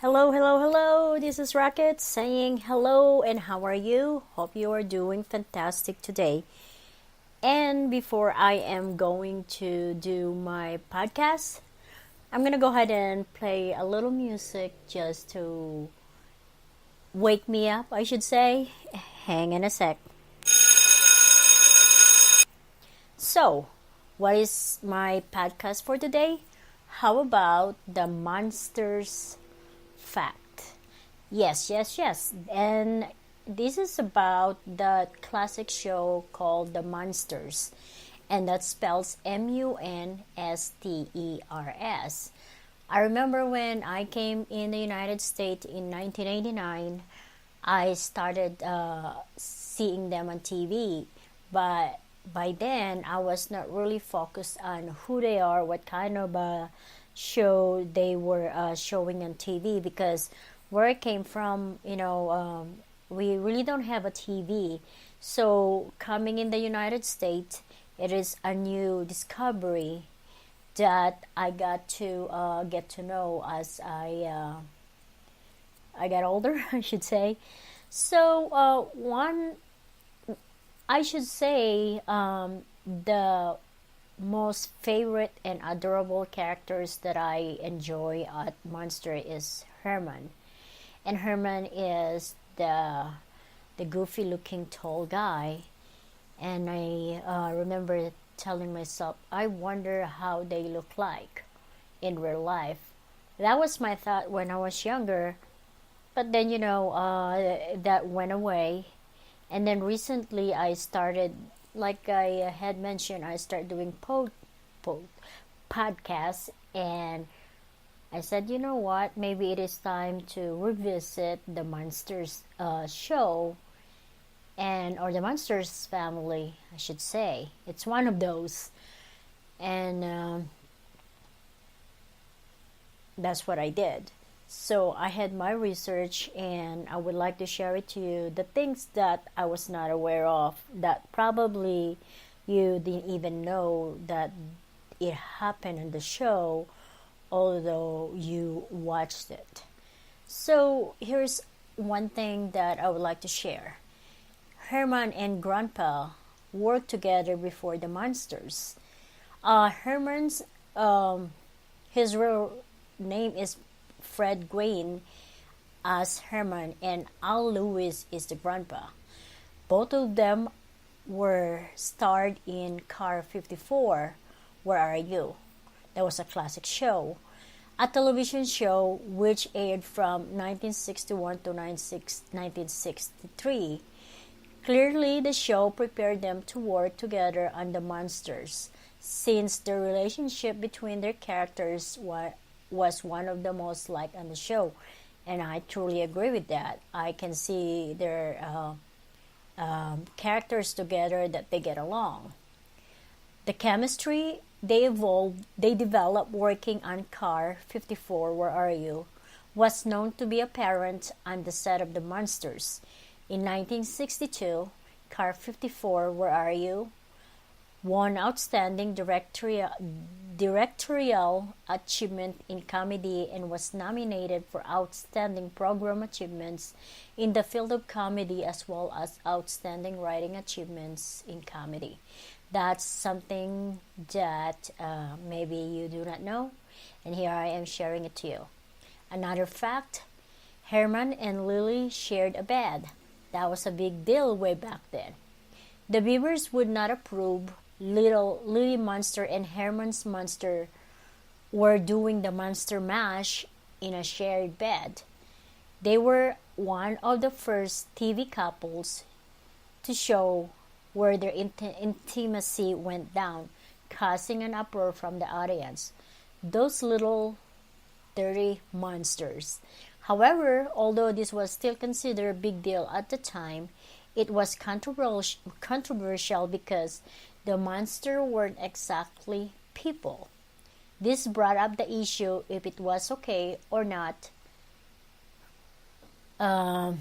Hello, hello, hello. This is Rocket saying hello and how are you? Hope you are doing fantastic today. And before I am going to do my podcast, I'm going to go ahead and play a little music just to wake me up, I should say. Hang in a sec. So, what is my podcast for today? How about the monsters fact? Yes, yes, yes. And this is about the classic show called The Munsters. And that spells Munsters. I remember when I came in the United States in 1989, I started seeing them on TV. But by then, I was not really focused on who they are, what kind of show they were showing on TV, because where I came from, we really don't have a TV. So coming in the United States, it is a new discovery that I got to get to know as I got older, I should say. So one, I should say, the most favorite and adorable characters that I enjoy at Monster is Herman. And Herman is the goofy looking tall guy. And I remember telling myself, I wonder how they look like in real life. That was my thought when I was younger. But then, that went away. And then recently I started, like I had mentioned, I started doing podcasts, and I said, you know what, maybe it is time to revisit the Monsters show, or the Monsters family, I should say. It's one of those. And that's what I did. So I had my research and I would like to share it to you, the things that I was not aware of, that probably you didn't even know that it happened in the show, although you watched it. So here's one thing that I would like to share. Herman and Grandpa worked together before the Monsters. Herman's his real name is Fred Gwynne as Herman, and Al Lewis is the grandpa. Both of them were starred in Car 54, Where Are You? That was a classic show. A television show which aired from 1961 to 1963. Clearly, the show prepared them to work together on the Monsters, since the relationship between their characters was one of the most liked on the show, and I truly agree with that. I can see their characters together, that they get along. The chemistry they developed working on Car 54, Where Are You? Was known to be apparent on the set of The Monsters. In 1962, Car 54, Where Are You? Won Outstanding Directorial Achievement in Comedy and was nominated for Outstanding Program Achievements in the field of comedy, as well as Outstanding Writing Achievements in Comedy. That's something that maybe you do not know, and here I am sharing it to you. Another fact, Herman and Lily shared a bed. That was a big deal way back then. The Beavers would not approve Little Lily Munster and Herman's Munster were doing the Munster Mash in a shared bed. They were one of the first TV couples to show where their intimacy went down, causing an uproar from the audience. Those little dirty monsters. However, although this was still considered a big deal at the time, it was controversial because the monsters weren't exactly people. This brought up the issue if it was okay or not for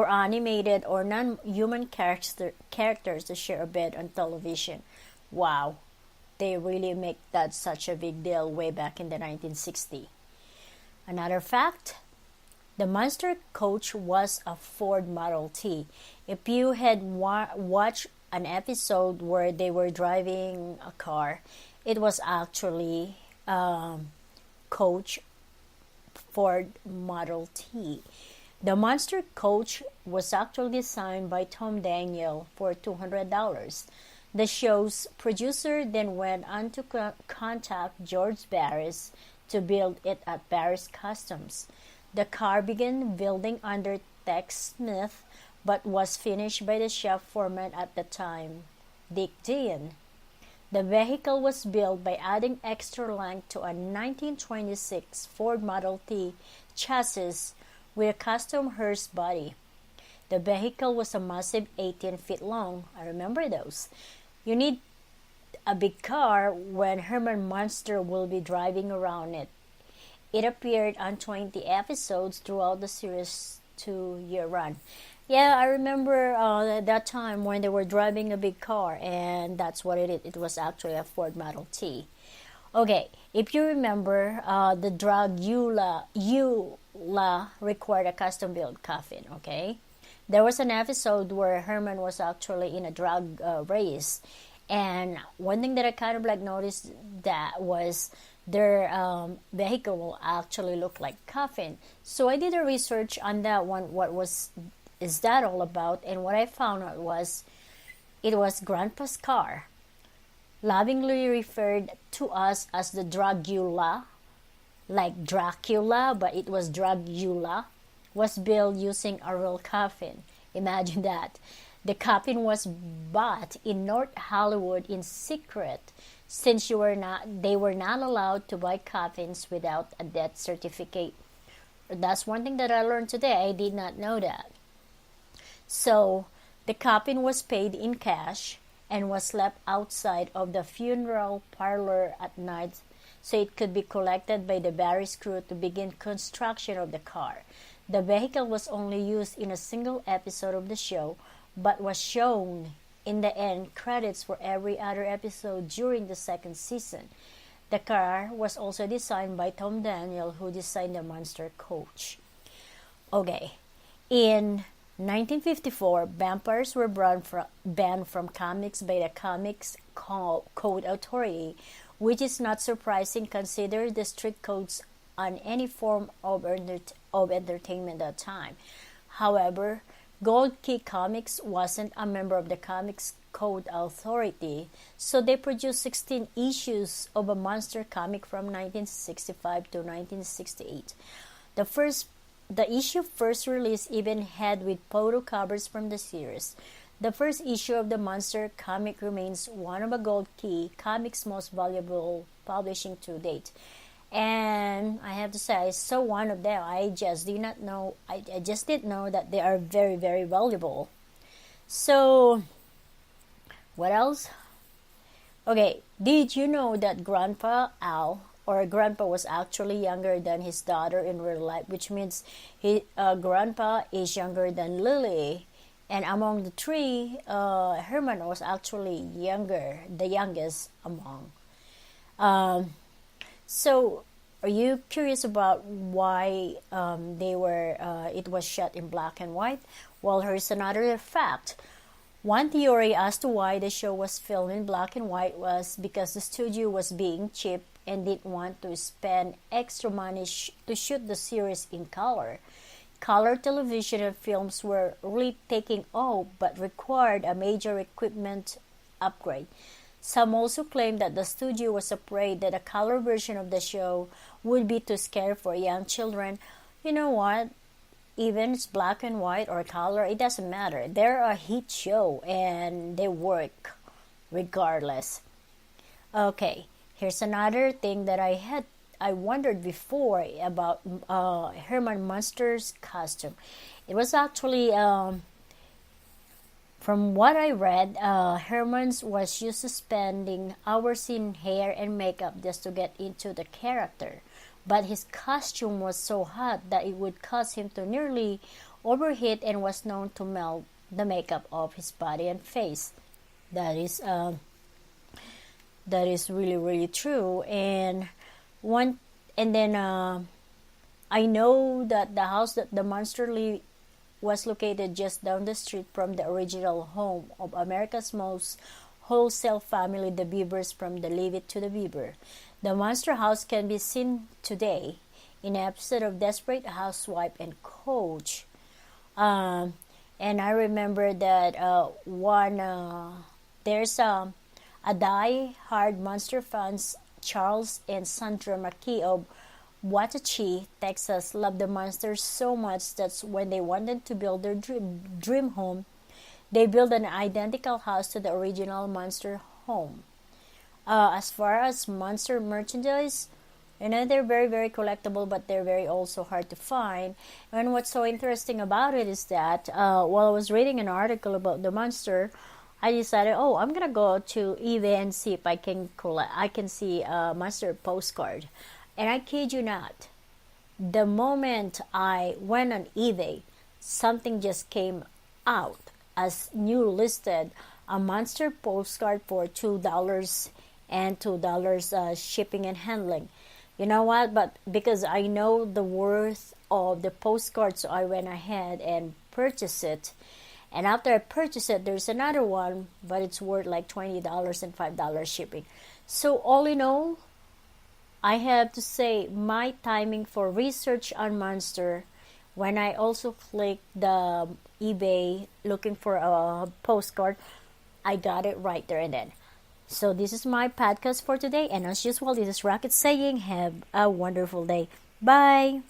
animated or non-human characters to share a bed on television. Wow, they really make that such a big deal way back in the 1960s. Another fact, the Munster coach was a Ford Model T. If you had watched an episode where they were driving a car, it was actually coach Ford Model T. The Munster coach was actually designed by Tom Daniel for $200. The show's producer then went on to contact George Barris to build it at Barris Customs. The car began building under Tex Smith but was finished by the shop foreman at the time, Dick Dean. The vehicle was built by adding extra length to a 1926 Ford Model T chassis with a custom hearse body. The vehicle was a massive 18 feet long. I remember those. You need a big car when Herman Munster will be driving around it. It appeared on 20 episodes throughout the series' 2-year run. Yeah, I remember that time when they were driving a big car, and that's what it is. It was actually a Ford Model T. Okay, if you remember, the Dragula required a custom-built coffin, okay? There was an episode where Herman was actually in a drag race, and one thing that I kind of like noticed that was their vehicle will actually look like coffin. So I did a research on that one. Is that all about? And what I found out was it was Grandpa's car, lovingly referred to us as the Dragula, like Dracula, but it was Dragula, was built using a real coffin. Imagine that. The coffin was bought in North Hollywood in secret, since they were not allowed to buy coffins without a death certificate. That's one thing that I learned today. I did not know that. So the coffin was paid in cash and was left outside of the funeral parlor at night so it could be collected by the Barris crew to begin construction of the car. The vehicle was only used in a single episode of the show, but was shown in the end credits for every other episode during the second season. The car was also designed by Tom Daniel, who designed the Munster coach. Okay, in 1954, vampires were banned from comics by the Comics Code Authority, which is not surprising considering the strict codes on any form of entertainment at the time. However, Gold Key Comics wasn't a member of the Comics Code Authority, so they produced 16 issues of a Munster comic from 1965 to 1968. The issue first release even had with photo covers from the series. The first issue of the Munster comic remains one of a Gold Key Comics' most valuable publishing to date. And I have to say, I saw one of them. I just did not know. I just didn't know that they are very, very valuable. So, what else? Okay, did you know that Grandpa was actually younger than his daughter in real life, which means Grandpa is younger than Lily. And among the three, Herman was actually the youngest among. So, are you curious about why it was shot in black and white? Well, here's another fact. One theory as to why the show was filmed in black and white was because the studio was being cheap and didn't want to spend extra money to shoot the series in color. Color television and films were really taking off but required a major equipment upgrade. Some also claim that the studio was afraid that a color version of the show would be too scary for young children. You know what? Even it's black and white or color, it doesn't matter. They're a hit show and they work regardless. Okay, here's another thing that I wondered before about Herman Munster's costume. It was actually from what I read, Herman's was used to spending hours in hair and makeup just to get into the character. But his costume was so hot that it would cause him to nearly overheat and was known to melt the makeup off his body and face. That is really, really true. And then I know that the house that the Munster was located just down the street from the original home of America's most wholesale family, the Beavers, from the Leave It to the Beaver. The Munster house can be seen today in an episode of Desperate Housewife and Coach. And I remember that there's a die-hard Munster fans, Charles and Sandra McKee of Watachi, Texas, loved the Munsters so much that when they wanted to build their dream home, they built an identical house to the original Munster home. As far as Munster merchandise, they're very, very collectible, but they're very also hard to find. And what's so interesting about it is that while I was reading an article about the Munster, I decided, I'm gonna go to eBay and see if I can see a Munster postcard. And I kid you not, the moment I went on eBay, something just came out as new listed, a Munster postcard for $2 and $2 shipping and handling. You know what? But because I know the worth of the postcard, so I went ahead and purchased it. And after I purchased it, there's another one, but it's worth like $20 and $5 shipping. So all in all, I have to say my timing for research on Munster, when I also clicked the eBay looking for a postcard, I got it right there and then. So this is my podcast for today, and as usual, this is Rocket saying have a wonderful day. Bye!